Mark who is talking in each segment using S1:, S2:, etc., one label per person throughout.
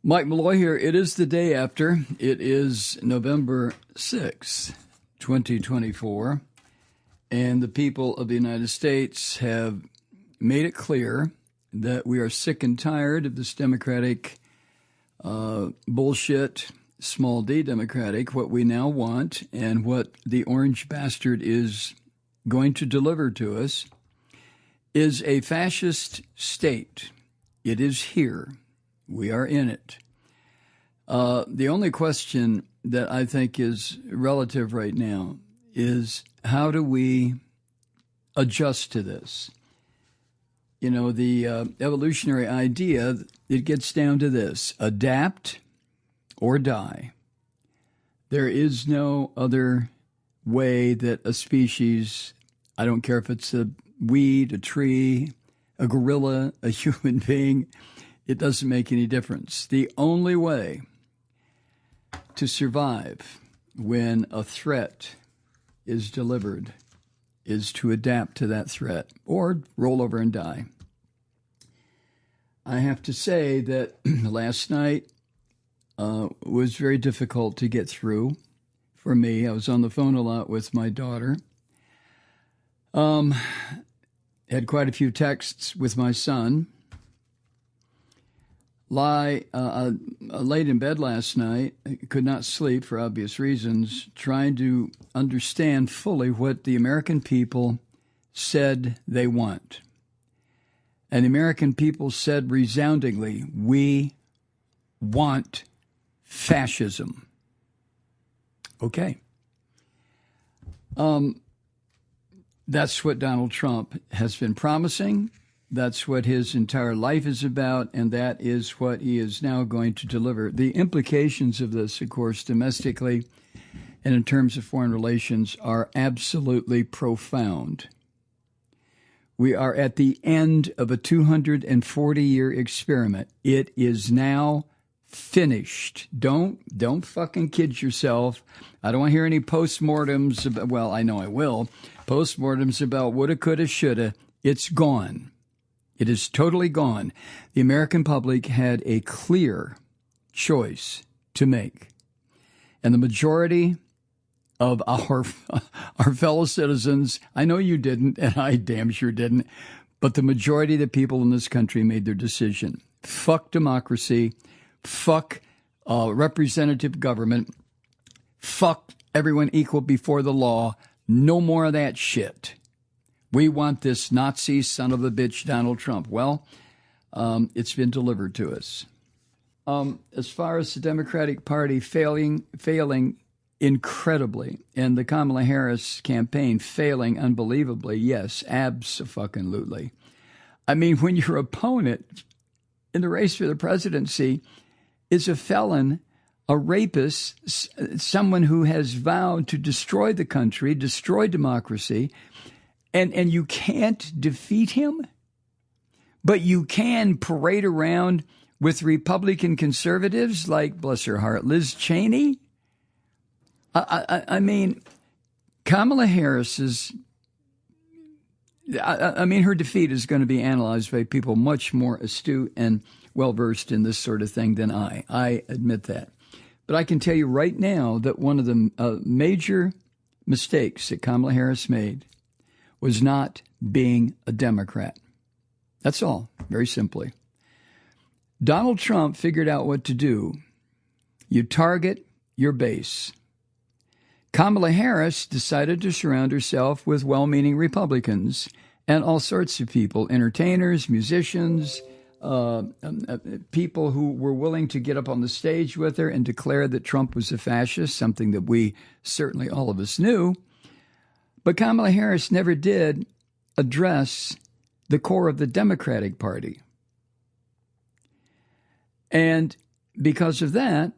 S1: Mike Malloy here. It is the day after. It is November 6th, 2024, and the people of the United States have made it clear that we are sick and tired of this Democratic bullshit, small d Democratic. What we now want and what the orange bastard is going to deliver to us is a fascist state. It is here. We are in it. The only question that I think is relative right now is how do we adjust to this? You know, the evolutionary idea, it gets down to this: adapt or die. There is no other way that a species, I don't care if it's a weed, a tree, a gorilla, a human being, it doesn't make any difference. The only way to survive when a threat is delivered is to adapt to that threat or roll over and die. I have to say that last night was very difficult to get through for me. I was on the phone a lot with my daughter. Had quite a few texts with my son. Laid in bed last night, could not sleep for obvious reasons, trying to understand fully what the American people said they want. And the American people said resoundingly, we want fascism. Okay. That's what Donald Trump has been promising. That's what his entire life is about, and that is what he is now going to deliver. The implications of this, of course, domestically and in terms of foreign relations, are absolutely profound. We are at the end of a 240-year experiment. It is now finished. Don't fucking kid yourself. I don't want to hear any postmortems about, well, I know I will, postmortems about woulda, coulda, shoulda. It's gone. It is totally gone. The American public had a clear choice to make. And the majority of our fellow citizens, I know you didn't, and I damn sure didn't, but the majority of the people in this country made their decision. Fuck democracy. Fuck representative government. Fuck everyone equal before the law. No more of that shit. We want this Nazi son of a bitch, Donald Trump. Well, it's been delivered to us. As far as the Democratic Party failing incredibly, and the Kamala Harris campaign failing unbelievably, yes, abso-fucking-lutely. I mean, when your opponent in the race for the presidency is a felon, a rapist, someone who has vowed to destroy the country, destroy democracy, and you can't defeat him, but you can parade around with Republican conservatives like, bless her heart, Liz Cheney. I mean, Kamala Harris's, her defeat is going to be analyzed by people much more astute and well-versed in this sort of thing than I. I admit that. But I can tell you right now that one of the major mistakes that Kamala Harris made was not being a Democrat. That's all, very simply. Donald Trump figured out what to do. You target your base. Kamala Harris decided to surround herself with well-meaning Republicans and all sorts of people, entertainers, musicians, people who were willing to get up on the stage with her and declare that Trump was a fascist, something that we certainly all of us knew. But Kamala Harris never did address the core of the Democratic Party. And because of that,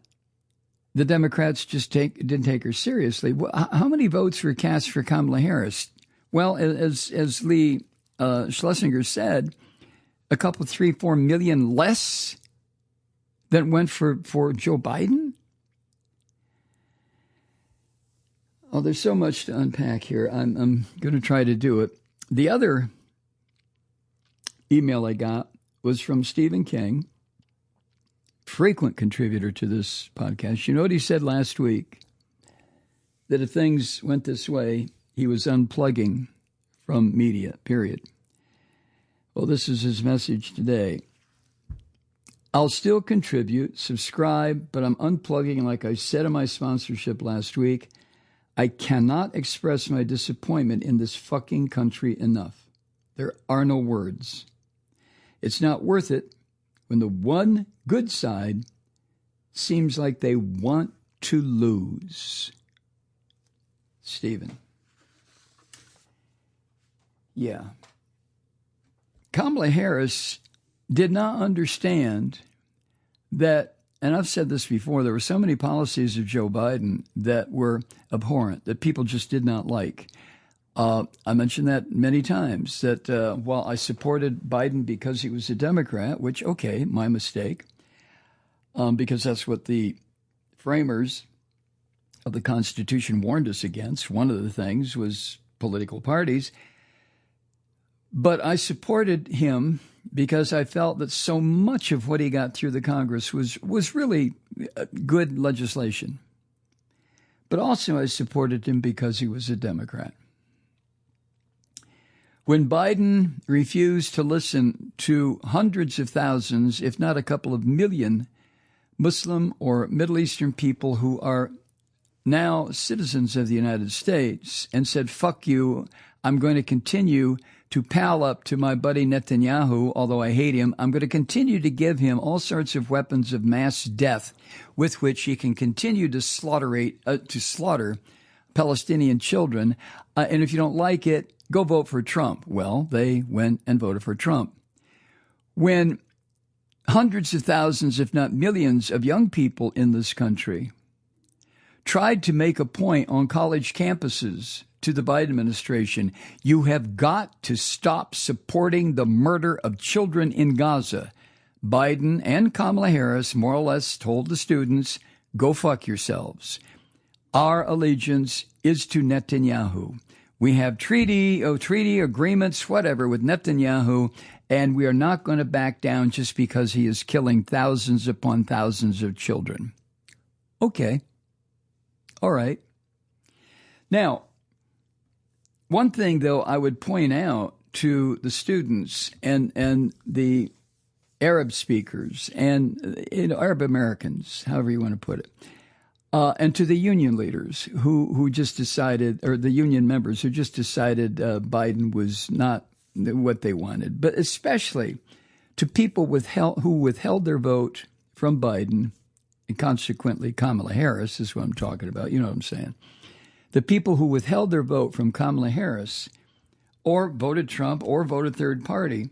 S1: the Democrats just didn't take her seriously. How many votes were cast for Kamala Harris? Well, as Lee Schlesinger said, a couple, 3-4 million less than went for Joe Biden. Oh, there's so much to unpack here. I'm going to try to do it. The other email I got was from Stephen King, frequent contributor to this podcast. You know what he said last week? That if things went this way, he was unplugging from media, period. Well, this is his message today. I'll still contribute, subscribe, but I'm unplugging. Like I said in my sponsorship last week, I cannot express my disappointment in this fucking country enough. There are no words. It's not worth it when the one good side seems like they want to lose. Stephen. Yeah. Kamala Harris did not understand that, and I've said this before, there were so many policies of Joe Biden that were abhorrent, that people just did not like. I mentioned that many times, that while I supported Biden because he was a Democrat, which, okay, my mistake, because that's what the framers of the Constitution warned us against. One of the things was political parties. But I supported him because I felt that so much of what he got through the Congress was really good legislation. But also I supported him because he was a Democrat. When Biden refused to listen to hundreds of thousands, if not a couple of million, Muslim or Middle Eastern people who are now citizens of the United States, and said, fuck you, I'm going to continue to pal up to my buddy Netanyahu, although I hate him. I'm going to continue to give him all sorts of weapons of mass death with which he can continue to slaughter Palestinian children. And if you don't like it, go vote for Trump. Well, they went and voted for Trump. When hundreds of thousands, if not millions, of young people in this country tried to make a point on college campuses to the Biden administration, you have got to stop supporting the murder of children in Gaza. Biden and Kamala Harris more or less told the students, go fuck yourselves. Our allegiance is to Netanyahu. We have treaty agreements, whatever, with Netanyahu, and we are not going to back down just because he is killing thousands upon thousands of children. Okay. All right. Now, one thing, though, I would point out to the students and the Arab speakers and Arab Americans, however you want to put it, and to the union leaders who just decided, or the union members who just decided Biden was not what they wanted, but especially to people who withheld their vote from Biden, and consequently Kamala Harris is what I'm talking about. You know what I'm saying? The people who withheld their vote from Kamala Harris or voted Trump or voted third party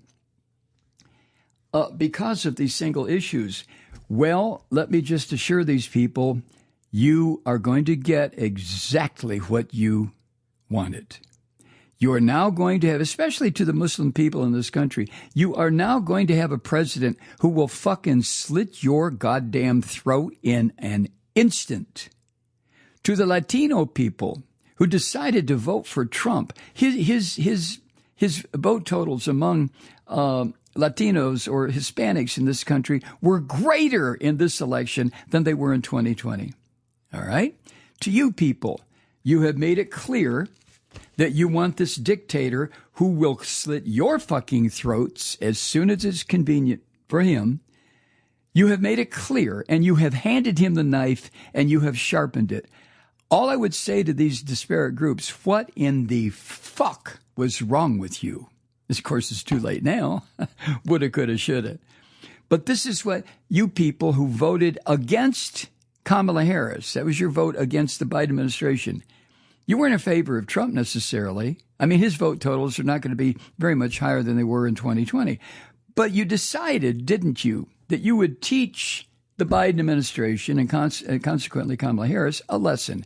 S1: because of these single issues. Well, let me just assure these people, you are going to get exactly what you wanted. You are now going to have, especially to the Muslim people in this country, you are now going to have a president who will fucking slit your goddamn throat in an instant. To the Latino people who decided to vote for Trump, his vote totals among Latinos or Hispanics in this country were greater in this election than they were in 2020. All right? To you people, you have made it clear that you want this dictator who will slit your fucking throats as soon as it's convenient for him. You have made it clear, and you have handed him the knife, and you have sharpened it. All I would say to these disparate groups, what in the fuck was wrong with you? Of course, it's too late now. Woulda, coulda, shoulda. But this is what you people who voted against Kamala Harris, that was your vote against the Biden administration. You weren't in favor of Trump necessarily. I mean, his vote totals are not going to be very much higher than they were in 2020. But you decided, didn't you, that you would teach the Biden administration and consequently Kamala Harris a lesson.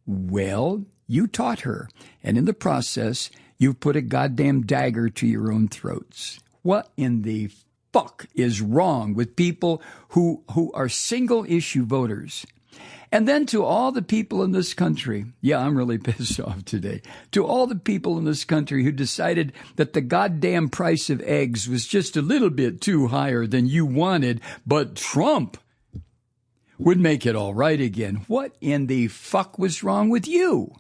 S1: Well, you taught her. And in the process, you've put a goddamn dagger to your own throats. What in the fuck is wrong with people who are single issue voters? And then to all the people in this country, yeah, I'm really pissed off today, to all the people in this country who decided that the goddamn price of eggs was just a little bit too higher than you wanted, but Trump would make it all right again. What in the fuck was wrong with you?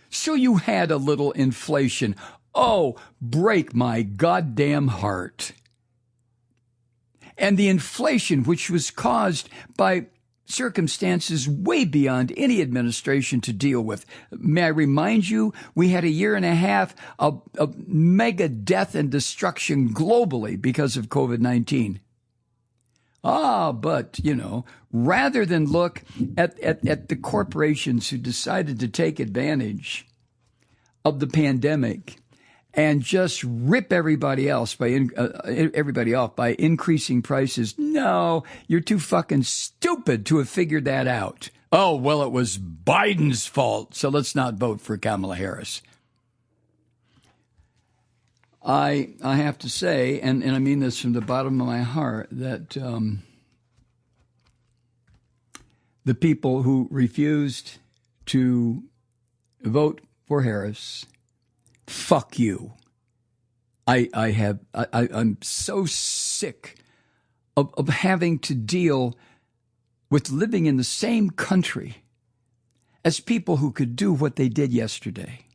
S1: So you had a little inflation. Oh, break my goddamn heart. And the inflation, which was caused by circumstances way beyond any administration to deal with. May I remind you, we had a year and a half of mega death and destruction globally because of COVID-19. But, rather than look at the corporations who decided to take advantage of the pandemic and just rip everybody off by increasing prices. No, you're too fucking stupid to have figured that out. Oh, well, it was Biden's fault, so let's not vote for Kamala Harris. I have to say, and I mean this from the bottom of my heart, that the people who refused to vote for Harris, fuck you. I'm so sick of having to deal with living in the same country as people who could do what they did yesterday.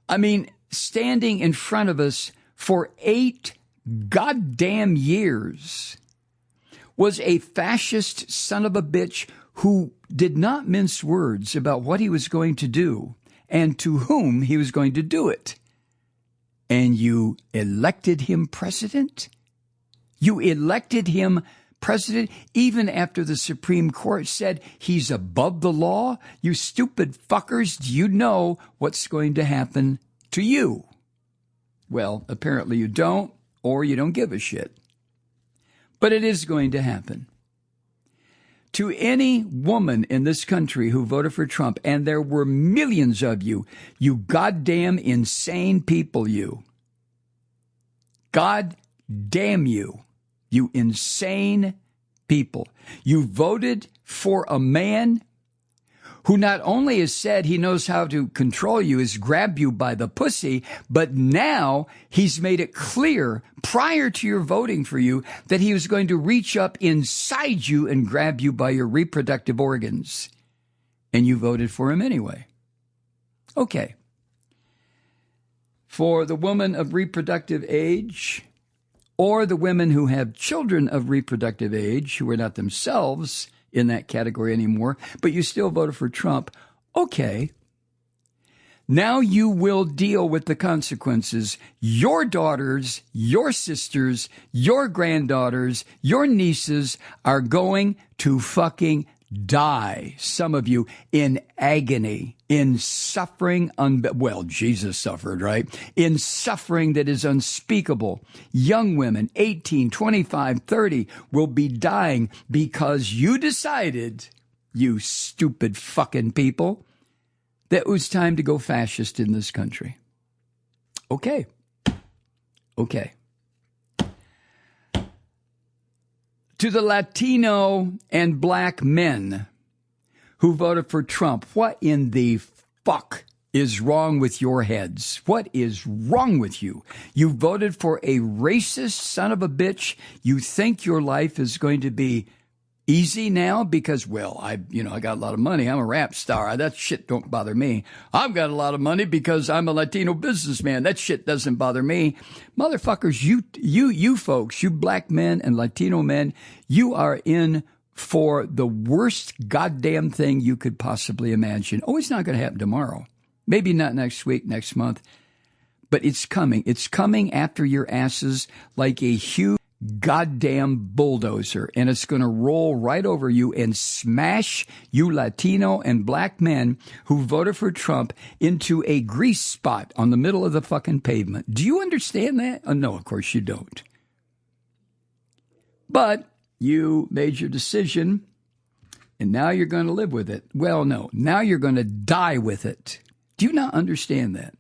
S1: I mean, standing in front of us for 8 goddamn years was a fascist son of a bitch who did not mince words about what he was going to do and to whom he was going to do it. And you elected him president? You elected him president even after the Supreme Court said he's above the law? You stupid fuckers, do you know what's going to happen to you? Well, apparently you don't, or you don't give a shit. But it is going to happen. To any woman in this country who voted for Trump, and there were millions of you, you goddamn insane people, you. God damn you, you insane people. You voted for a man who not only has said he knows how to control you, is grab you by the pussy, but now he's made it clear prior to your voting for you that he was going to reach up inside you and grab you by your reproductive organs. And you voted for him anyway. Okay. For the woman of reproductive age, or the women who have children of reproductive age who are not themselves in that category anymore, but you still voted for Trump, okay. Now you will deal with the consequences. Your daughters, your sisters, your granddaughters, your nieces are going to fucking die. Some of you in agony, in suffering. Well, Jesus suffered, right? In suffering that is unspeakable. Young women, 18, 25, 30, will be dying because you decided, you stupid fucking people, that it was time to go fascist in this country. Okay. To the Latino and black men who voted for Trump, what in the fuck is wrong with your heads? What is wrong with you? You voted for a racist son of a bitch. You think your life is going to be easy now because, well, I got a lot of money. I'm a rap star. That shit don't bother me. I've got a lot of money because I'm a Latino businessman. That shit doesn't bother me. Motherfuckers, you folks, you black men and Latino men, you are in for the worst goddamn thing you could possibly imagine. Oh, it's not going to happen tomorrow. Maybe not next week, next month, but it's coming. It's coming after your asses like a huge goddamn bulldozer, and it's going to roll right over you and smash you Latino and black men who voted for Trump into a grease spot on the middle of the fucking pavement. Do you understand that? Oh, no, of course you don't. But you made your decision, and now you're going to live with it. Well, no, now you're going to die with it. Do you not understand that?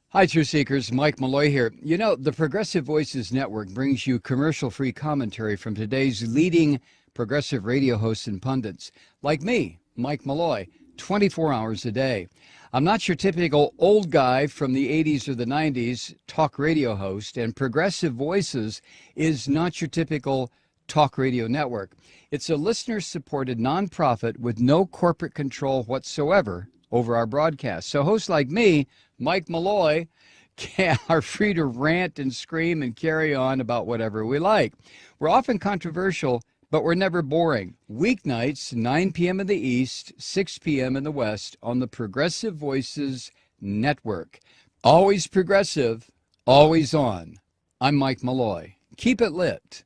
S1: Hi, Truth Seekers. Mike Malloy here. You know, the Progressive Voices Network brings you commercial-free commentary from today's leading progressive radio hosts and pundits, like me, Mike Malloy, 24 hours a day. I'm not your typical old guy from the 80s or the 90s talk radio host, and Progressive Voices is not your typical Talk Radio Network. It's a listener-supported nonprofit with no corporate control whatsoever over our broadcast. So hosts like me, Mike Malloy, are free to rant and scream and carry on about whatever we like. We're often controversial, but we're never boring. Weeknights, 9 p.m. in the East, 6 p.m. in the West on the Progressive Voices Network. Always progressive, always on. I'm Mike Malloy. Keep it lit.